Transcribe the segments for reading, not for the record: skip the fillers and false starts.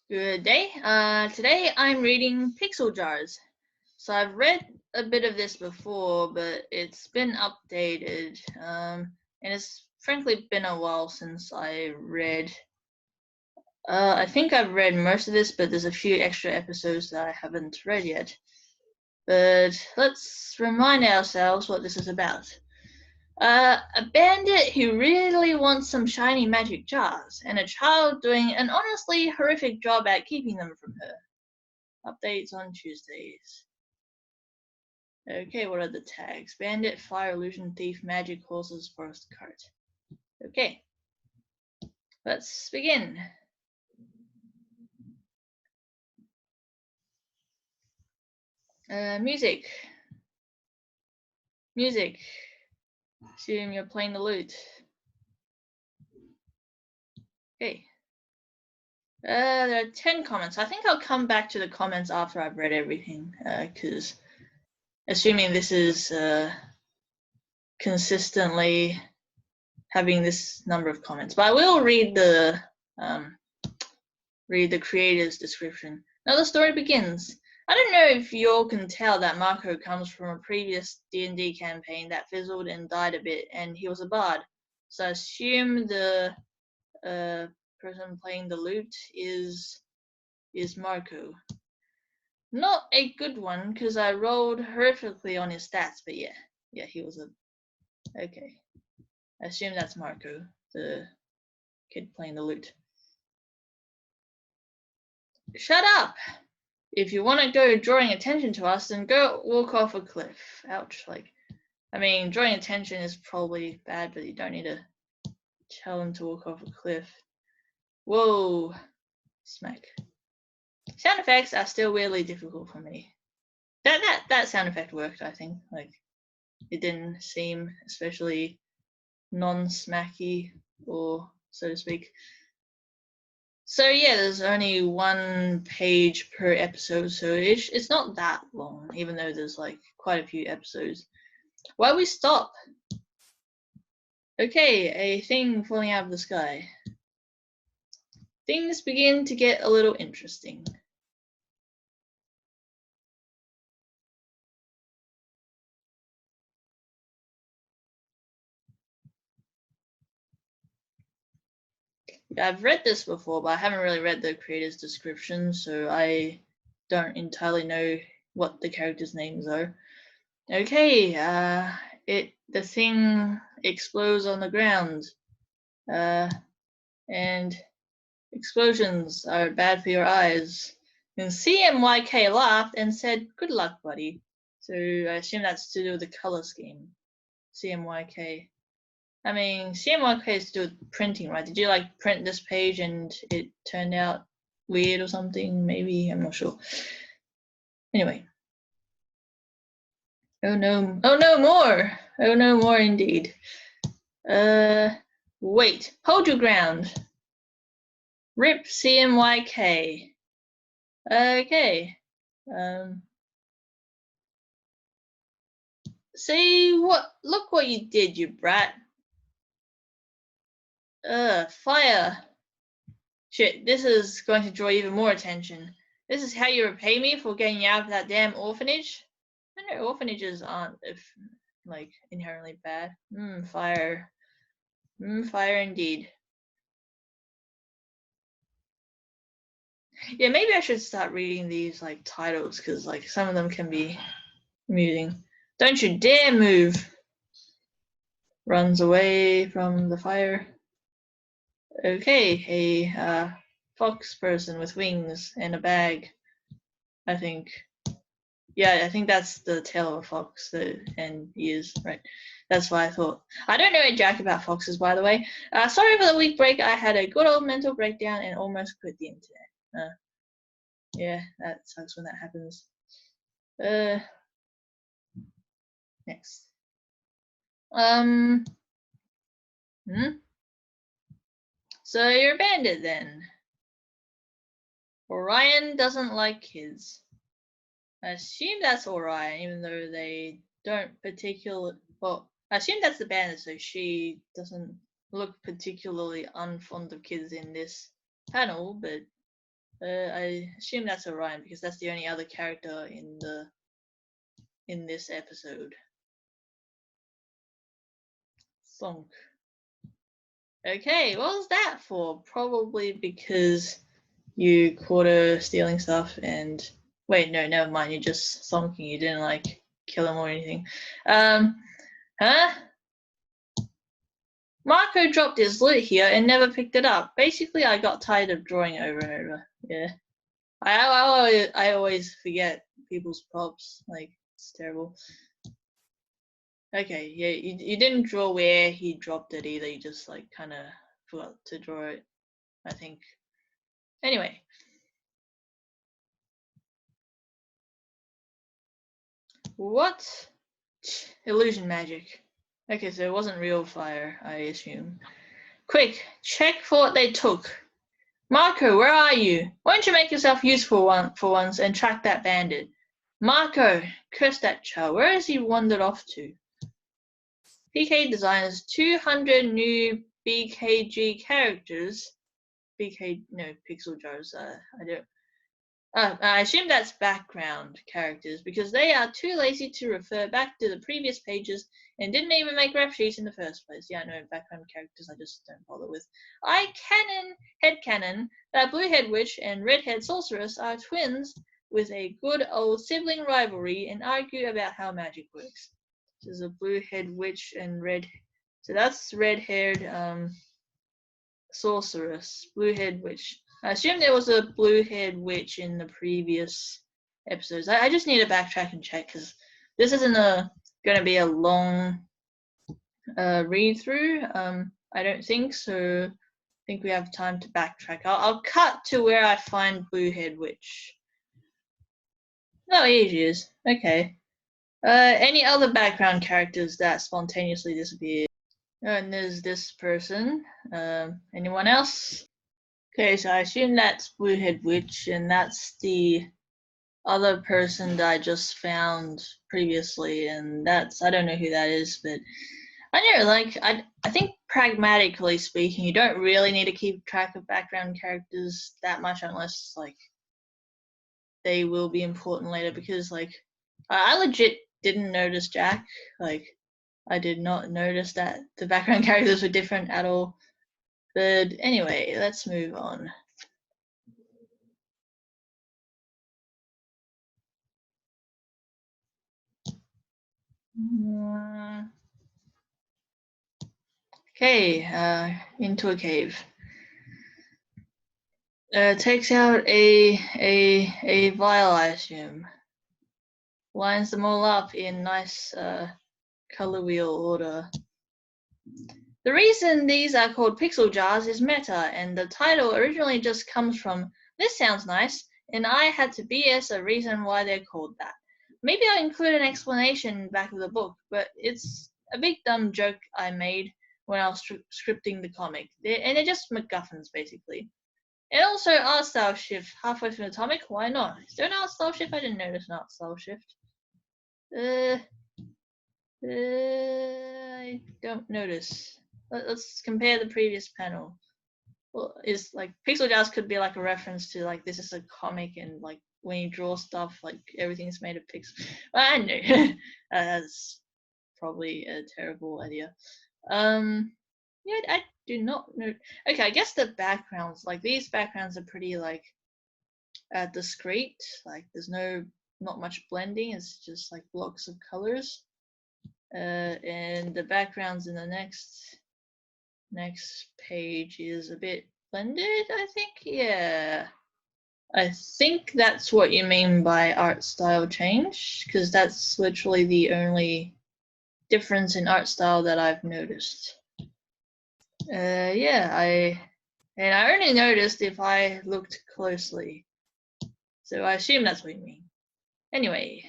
Good day. Today I'm reading Pixel Jars. So I've read a bit of this before, but it's been updated. And it's frankly been a while since I read. I think I've read most of this, but there's a few extra episodes that I haven't read yet. But let's remind ourselves what this is about. A bandit who really wants some shiny magic jars, and a child doing an honestly horrific job at keeping them from her. Updates on Tuesdays. Okay, what are the tags? Bandit, fire, illusion, thief, magic, horses, forest cart. Okay, let's begin. Music. Music. Assume you're playing the lute. Okay. There are 10 comments. I think I'll come back to the comments after I've read everything, because assuming this is consistently having this number of comments. But I will read the creator's description. Now the story begins. I don't know if you all can tell that Marco comes from a previous D&D campaign that fizzled and died a bit, and he was a bard. So I assume the person playing the lute is Marco. Not a good one, because I rolled horrifically on his stats, but yeah, he was okay. I assume that's Marco, the kid playing the lute. Shut up! If you want to go drawing attention to us, then go walk off a cliff. Ouch. I mean, drawing attention is probably bad, but you don't need to tell them to walk off a cliff. Whoa. Smack. Sound effects are still weirdly difficult for me. That sound effect worked, I think. It didn't seem especially non-smacky, or so to speak. So yeah, there's only 1 page per episode, so it's not that long, even though there's quite a few episodes. Why we stop? Okay, a thing falling out of the sky. Things begin to get a little interesting. Yeah, I've read this before, but I haven't really read the creator's description, so I don't entirely know what the characters' names are. Okay, the thing explodes on the ground. And explosions are bad for your eyes. And CMYK laughed and said, "Good luck, buddy." So I assume that's to do with the color scheme. CMYK. I mean, CMYK is to do with printing, right? Did you print this page and it turned out weird or something? Maybe, I'm not sure. Anyway. Oh no, more! Oh no, more indeed. Wait, hold your ground. RIP CMYK. Okay. See what? Look what you did, you brat. Fire. Shit, this is going to draw even more attention. This is how you repay me for getting you out of that damn orphanage? I know orphanages aren't, inherently bad. Fire. Fire indeed. Yeah, maybe I should start reading these, titles, because, some of them can be amusing. Don't you dare move! Runs away from the fire. Okay, a fox person with wings and a bag, I think. Yeah, I think that's the tail of a fox and ears, right? That's what I thought. I don't know a jack about foxes, by the way. Sorry for the week break. I had a good old mental breakdown and almost quit the internet. Yeah, that sucks when that happens. Next. So you're a bandit then. Orion doesn't like kids. I assume that's Orion, even though they don't particularly. Well, I assume that's the bandit, so she doesn't look particularly unfond of kids in this panel, but I assume that's Orion because that's the only other character in this episode. Thonk. Okay, what was that for? Probably because you caught her stealing stuff and wait, no, never mind. You're just thonking. You didn't like kill him or anything. Huh? Marco dropped his loot here and never picked it up. Basically, I got tired of drawing over and over. Yeah, I always forget people's props. Like it's terrible. Okay, yeah, you didn't draw where he dropped it either. You just like kind of forgot to draw it, I think. Anyway. What? Illusion magic. Okay, so it wasn't real fire, I assume. Quick, check for what they took. Marco, where are you? Why don't you make yourself useful for once and track that bandit? Marco, curse that child. Where has he wandered off to? PK designs 200 new BKG characters. Pixel jars. I assume that's background characters because they are too lazy to refer back to the previous pages and didn't even make rep sheets in the first place. Yeah, no, background characters I just don't bother with. Headcanon that Bluehead Witch and Redhead Sorceress are twins with a good old sibling rivalry and argue about how magic works. This is a Bluehead Witch and Red. So that's red-haired Sorceress, Bluehead Witch. I assume there was a Bluehead Witch in the previous episodes. I just need to backtrack and check because this isn't going to be a long read through. I don't think so. I think we have time to backtrack. I'll cut to where I find Bluehead Witch. Oh, here she is. Okay. Any other background characters that spontaneously disappeared? And there's this person. Anyone else? Okay, so I assume that's Bluehead Witch, and that's the other person that I just found previously, and I don't know who that is, but I know, like, I think pragmatically speaking, you don't really need to keep track of background characters that much unless, like, they will be important later, because, like, I legit didn't notice Jack. Like, I did not notice that the background characters were different at all. But anyway, let's move on. Okay, into a cave. Takes out a vial, I assume. Lines them all up in nice color wheel order. The reason these are called pixel jars is meta, and the title originally just comes from "this sounds nice," and I had to BS a reason why they're called that. Maybe I'll include an explanation in the back of the book, but it's a big dumb joke I made when I was scripting the comic, and they're just MacGuffins basically. And also art style shift halfway through Atomic. Why not? Is there an art style shift? I didn't notice an art style shift. I don't notice. Let's compare the previous panel. Well, is like pixel jars could be like a reference to like this is a comic and like when you draw stuff like everything's made of pixels. Well, I know that's probably a terrible idea. Yeah, I do not know. Okay, I guess the backgrounds like these backgrounds are pretty like discrete. Like there's not much blending. It's just like blocks of colors. And the backgrounds in the next page is a bit blended, I think. Yeah, I think that's what you mean by art style change, because that's literally the only difference in art style that I've noticed. Yeah, I only noticed if I looked closely, so I assume that's what you mean. Anyway.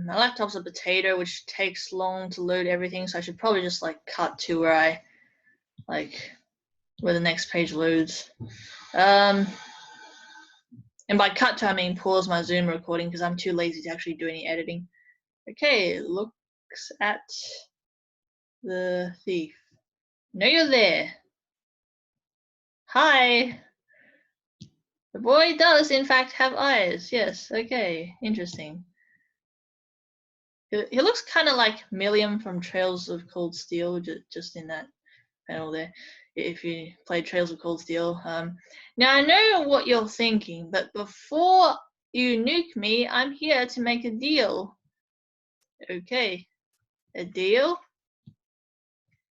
My laptop's a potato, which takes long to load everything, so I should probably just like cut to where the next page loads. And by cut to I mean pause my Zoom recording because I'm too lazy to actually do any editing. Okay, looks at the thief. No, you're there. Hi. The boy does in fact have eyes. Yes, okay, interesting. He looks kind of like Milliam from Trails of Cold Steel, just in that panel there, if you played Trails of Cold Steel. Now I know what you're thinking, but before you nuke me, I'm here to make a deal. Okay, a deal?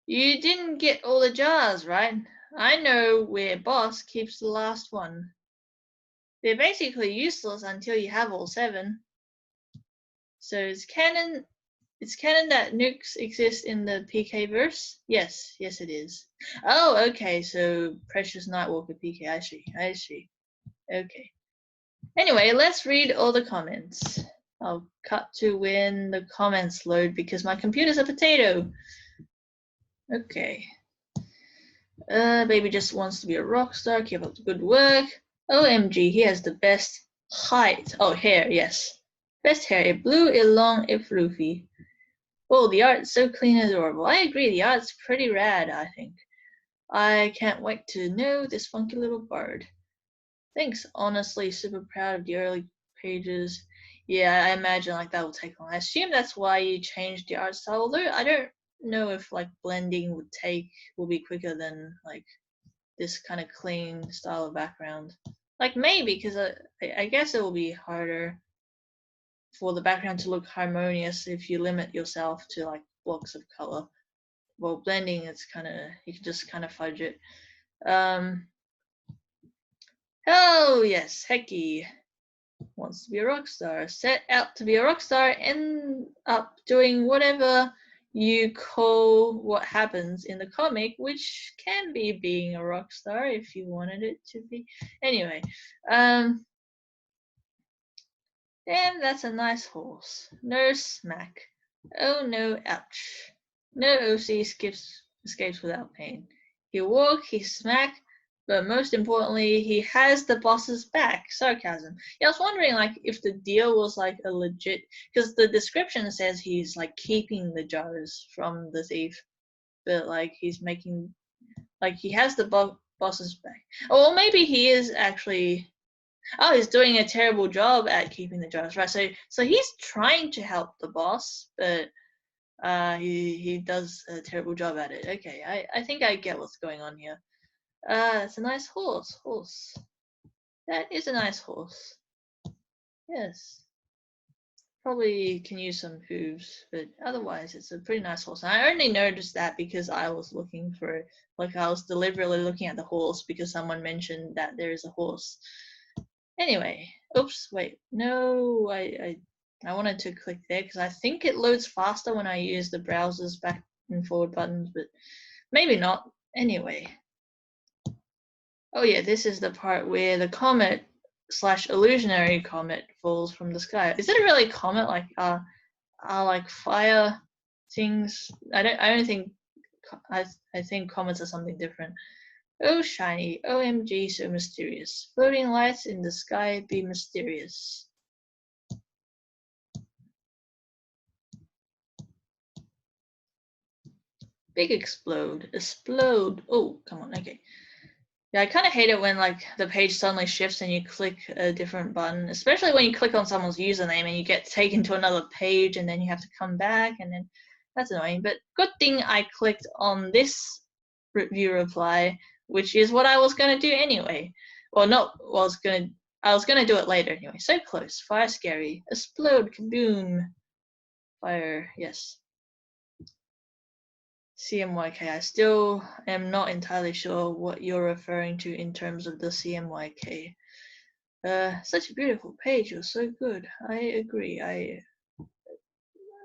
You didn't get all the jars, right? I know where Boss keeps the last one. They're basically useless until you have all 7. So it's canon that nukes exist in the PK verse? Yes, it is. Oh, okay, so Precious Nightwalker PK, I see. Okay. Anyway, let's read all the comments. I'll cut to when the comments load because my computer's a potato. Okay. Baby just wants to be a rock star, keep up the good work. OMG, he has the best height. Oh, hair, yes. Best hair, it blue, it long, it floofy. Oh, the art's so clean and adorable. I agree, the art's pretty rad, I think. I can't wait to know this funky little bard. Thanks, honestly, super proud of the early pages. Yeah, I imagine like that will take long. I assume that's why you changed the art style, although I don't know if like blending will be quicker than like this kind of clean style of background. Like maybe, because I guess it will be harder for the background to look harmonious if you limit yourself to like blocks of color. Well, blending, it's kind of, you can just kind of fudge it. Oh yes, Hecky wants to be a rock star. Set out to be a rock star, end up doing whatever you call what happens in the comic, which can be being a rock star if you wanted it to be. Anyway, damn, that's a nice horse. No smack. Oh no, ouch. No OC escapes without pain. He walk, he smack, but most importantly, he has the boss's back. Sarcasm. Yeah, I was wondering like if the deal was like a legit, because the description says he's like keeping the jars from the thief, but like he's making, like he has the boss's back. Or maybe he is actually. Oh, he's doing a terrible job at keeping the jars, right? So he's trying to help the boss, but he does a terrible job at it. Okay, I think I get what's going on here. It's a nice horse. That is a nice horse. Yes. Probably can use some hooves, but otherwise it's a pretty nice horse. And I only noticed that because I was looking for it. Like I was deliberately looking at the horse because someone mentioned that there is a horse. Anyway, oops, wait, no, I wanted to click there because I think it loads faster when I use the browser's back and forward buttons, but maybe not. Anyway. Oh yeah, this is the part where the comet / illusionary comet falls from the sky. Is it a really comet? Like like fire things? I don't think. I think comets are something different. Oh shiny, OMG, so mysterious. Floating lights in the sky be mysterious. Big explode. Oh, come on, okay. Yeah, I kind of hate it when like the page suddenly shifts and you click a different button, especially when you click on someone's username and you get taken to another page and then you have to come back and then that's annoying. But good thing I clicked on this review reply, which is what I was going to do anyway. Well, not was going to, I was going to do it later anyway. So close. Fire scary. Explode. Kaboom. Fire. Yes. CMYK. I still am not entirely sure what you're referring to in terms of the CMYK. Such a beautiful page. You're so good. I agree. I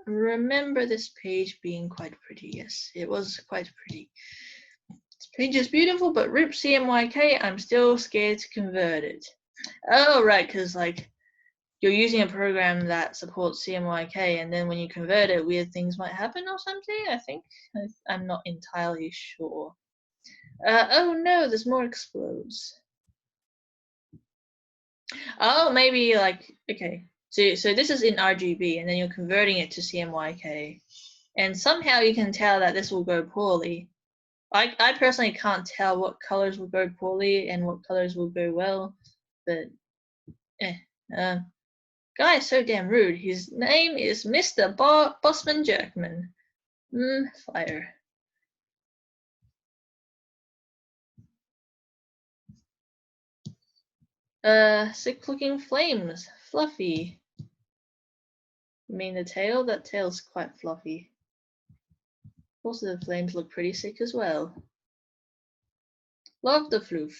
remember this page being quite pretty. Yes, it was quite pretty. This page is beautiful, but rip CMYK, I'm still scared to convert it. Oh, right, because like you're using a program that supports CMYK, and then when you convert it, weird things might happen or something, I think. I'm not entirely sure. Oh no, there's more explodes. Oh, maybe like, okay. So this is in RGB, and then you're converting it to CMYK. And somehow you can tell that this will go poorly. I personally can't tell what colors will go poorly and what colors will go well, but guy is so damn rude. His name is Mr. Bossman Jerkman. Fire. Sick looking flames. Fluffy. You mean the tail? That tail's quite fluffy. Also, the flames look pretty sick as well. Love the floof.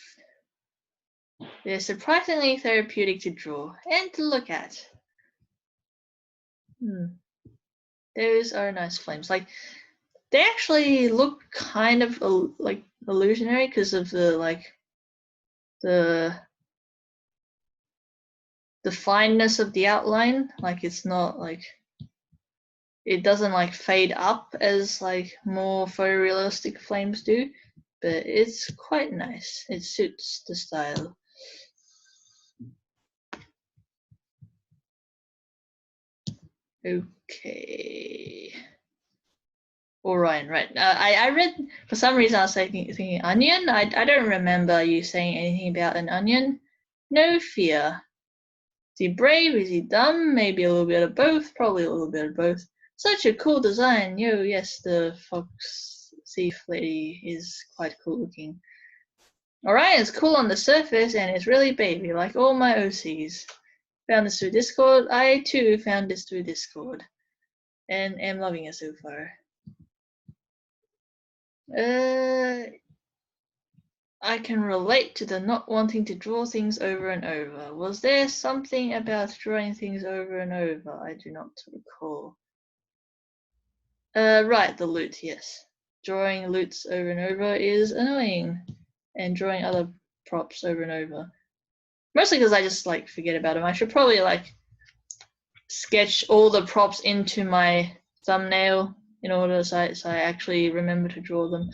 They're surprisingly therapeutic to draw and to look at. Those are nice flames. Like, they actually look kind of like illusionary because of the fineness of the outline. Like, it's not like, it doesn't like fade up as like more photorealistic flames do, but it's quite nice. It suits the style. Okay. Orion, right. I read, for some reason I was thinking onion. I don't remember you saying anything about an onion. No fear. Is he brave? Is he dumb? Maybe a little bit of both. Probably a little bit of both. Such a cool design. Yo, yes, the fox thief lady is quite cool looking. Orion's cool on the surface and is really baby, like all my OCs. Found this through Discord. I too found this through Discord. And am loving it so far. I can relate to the not wanting to draw things over and over. Was there something about drawing things over and over? I do not recall. Right, the loot, yes. Drawing loots over and over is annoying. And drawing other props over and over. Mostly because I just like forget about them. I should probably like sketch all the props into my thumbnail in order so I actually remember to draw them.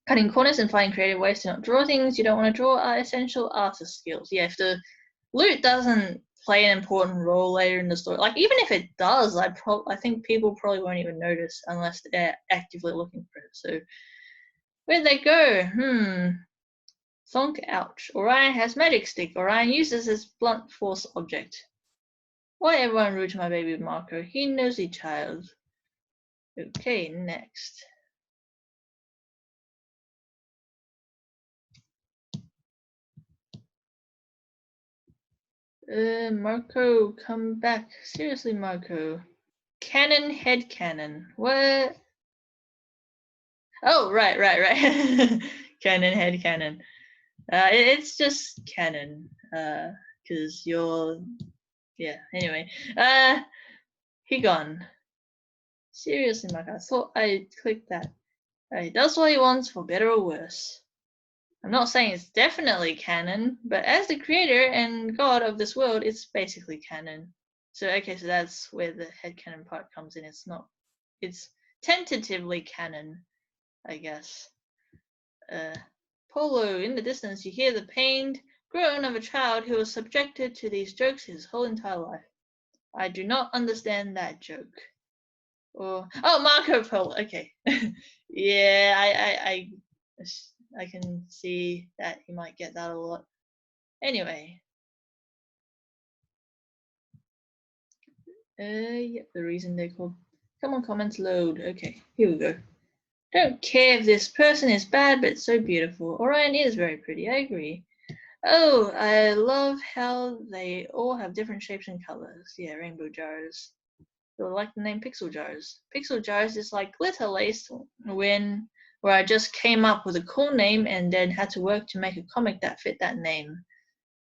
Cutting corners and finding creative ways to not draw things you don't want to draw are essential artist skills. Yeah, if the loot doesn't play an important role later in the story, like even if it does, I think people probably won't even notice unless they're actively looking for it. So where'd they go? Thonk, ouch. Orion has magic stick. Orion uses his blunt force object. Why everyone rude to my baby Marco? He nosy child. Okay, next. Marco, come back. Seriously, Marco. Cannon, head cannon. What? Oh, right. Cannon, head cannon. It's just canon. Cause you're, yeah. Anyway, he gone. Seriously, Marco. I thought I clicked that. He does what he wants, for better or worse. I'm not saying it's definitely canon, but as the creator and god of this world, it's basically canon. So okay, so that's where the headcanon part comes in. It's tentatively canon, I guess. Polo, in the distance you hear the pained groan of a child who was subjected to these jokes his whole entire life. I do not understand that joke. Or Marco Polo, okay. Yeah, I can see that he might get that a lot. Anyway. Yep, the reason they're called. Come on, comments load. Okay, here we go. Don't care if this person is bad, but so beautiful. Orion is very pretty, I agree. Oh, I love how they all have different shapes and colors. Yeah, rainbow jars. I like the name Pixel Jars. Pixel Jars is like glitter lace where I just came up with a cool name and then had to work to make a comic that fit that name.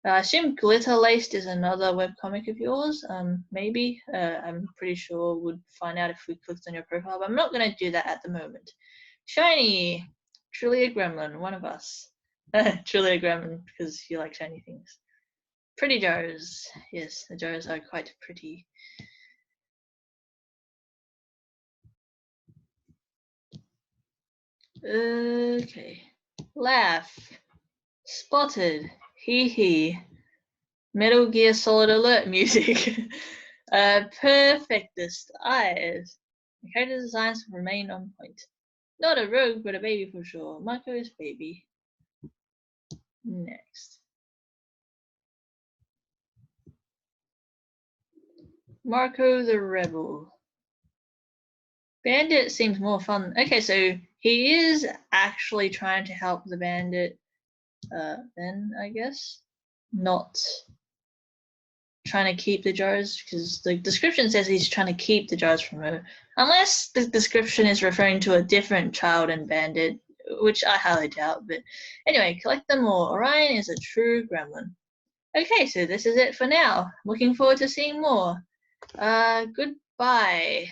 I assume Glitter Laced is another webcomic of yours. Maybe. I'm pretty sure we'd find out if we clicked on your profile, but I'm not going to do that at the moment. Shiny. Truly a gremlin, one of us. Truly a gremlin because you like shiny things. Pretty jars. Yes, the jars are quite pretty. Okay. Laugh. Spotted. Hee hee. Metal Gear Solid Alert music. Perfectest eyes. The character designs remain on point. Not a rogue, but a baby for sure. Marco's baby. Next. Marco the Rebel. Bandit seems more fun. Okay, so he is actually trying to help the bandit. Then I guess not trying to keep the jars, because the description says he's trying to keep the jars from her. Unless the description is referring to a different child and bandit, which I highly doubt. But anyway, collect them all. Orion is a true gremlin. Okay, so this is it for now. Looking forward to seeing more. Goodbye.